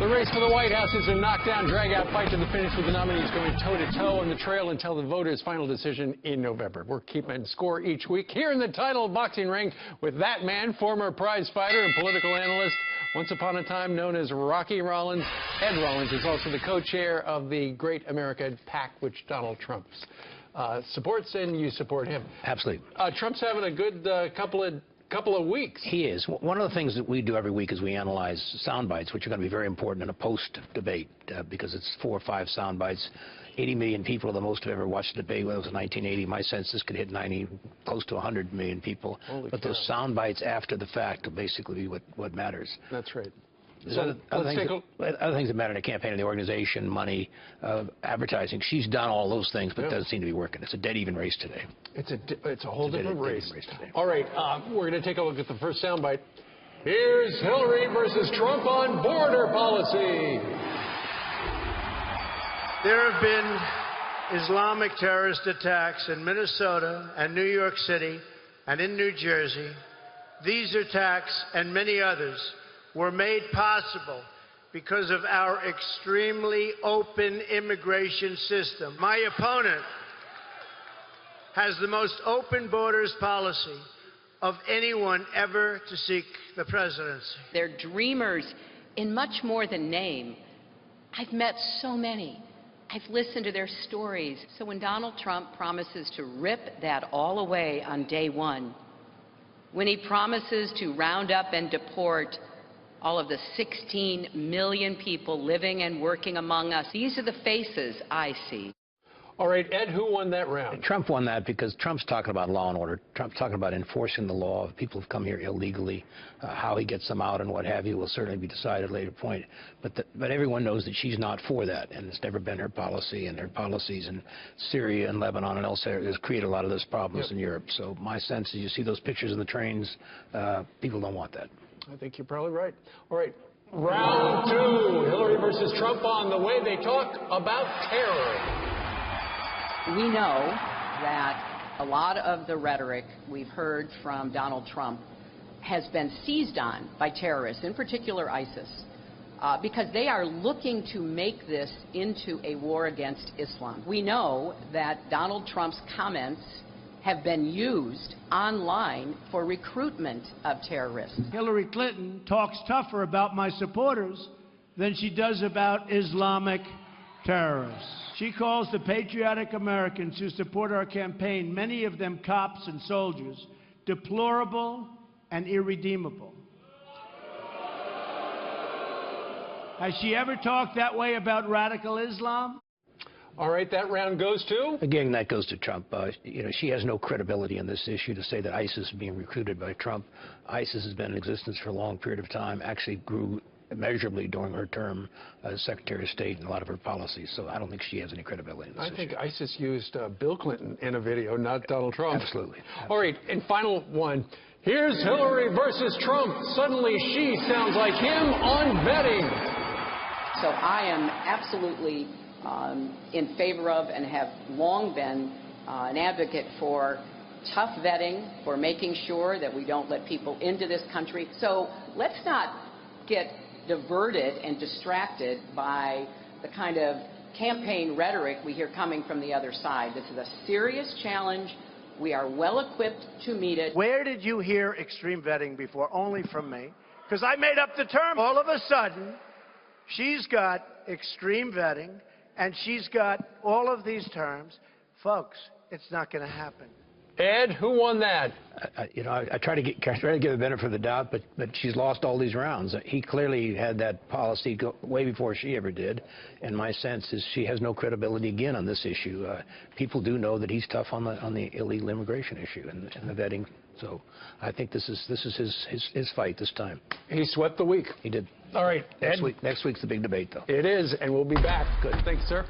The race for the White House is a knockdown, drag-out fight to the finish with the nominees going toe-to-toe on the trail until the voters' final decision in November. We're keeping score each week here in the title boxing ring with that man, former prize fighter and political analyst, once upon a time known as Rocky Rollins. Ed Rollins is also the co-chair of the Great America PAC, which Donald Trump supports, and you support him. Absolutely. Trump's having a good couple of weeks. He is. One of the things that we do every week is we analyze sound bites, which are going to be very important in a post-debate because it's 4 or 5 sound bites. 80 million people are the most have ever watched a debate, whether it was in 1980. My sense this could hit 90, close to 100 million people. Holy but cow. those sound bites after the fact will basically be what matters. That's right. So other things that matter in a campaign are the organization, money, advertising. She's done all those things, but it doesn't seem to be working. It's a dead even race today. It's a whole different race. All right, we're going to take a look at the first soundbite. Here's Hillary versus Trump on border policy. There have been Islamic terrorist attacks in Minnesota and New York City and in New Jersey. These attacks and many others were made possible because of our extremely open immigration system. My opponent has the most open borders policy of anyone ever to seek the presidency. They're dreamers in much more than name. I've met so many. I've listened to their stories. So when Donald Trump promises to rip that all away on day one, when he promises to round up and deport all of the 16 million people living and working among us, these are the faces I see. All right, Ed, who won that round? Trump won that because Trump's talking about law and order. Trump's talking about enforcing the law. People have come here illegally. How he gets them out and what have you will certainly be decided at a later point. But everyone knows that she's not for that, and it's never been her policy, and her policies in Syria and Lebanon and elsewhere has created a lot of those problems in Europe. So my sense is you see those pictures in the trains, people don't want that. I think you're probably right. All right, round 2, Hillary versus Trump on the way they talk about terror. We know that a lot of the rhetoric we've heard from Donald Trump has been seized on by terrorists, in particular ISIS, because they are looking to make this into a war against Islam. We know that Donald Trump's comments have been used online for recruitment of terrorists. Hillary Clinton talks tougher about my supporters than she does about Islamic terrorists. She calls the patriotic Americans who support our campaign, many of them cops and soldiers, deplorable and irredeemable. Has she ever talked that way about radical Islam? All right, that round goes to? Again, that goes to Trump. She has no credibility in this issue to say that ISIS is being recruited by Trump. ISIS has been in existence for a long period of time, actually grew immeasurably during her term as Secretary of State and a lot of her policies. So I don't think she has any credibility in this issue. I think ISIS used Bill Clinton in a video, not Donald Trump. Absolutely. All right, and final one. Here's Hillary versus Trump. Suddenly she sounds like him on vetting. So I am absolutely in favor of and have long been an advocate for tough vetting, for making sure that we don't let people into this country. So let's not get diverted and distracted by the kind of campaign rhetoric we hear coming from the other side. This is a serious challenge. We are well equipped to meet it. Where did you hear extreme vetting before? Only from me. Because I made up the term. All of a sudden, she's got extreme vetting, and she's got all of these terms. Folks, it's not going to happen. Ed, who won that? I try to give the benefit of the doubt, but she's lost all these rounds. He clearly had that policy way before she ever did, and my sense is she has no credibility again on this issue. People do know that he's tough on the illegal immigration issue and the vetting. So I think this is his fight this time. He swept the week. He did. All right, Ed. Next week's the big debate, though. It is, and we'll be back. Good. Thanks, sir.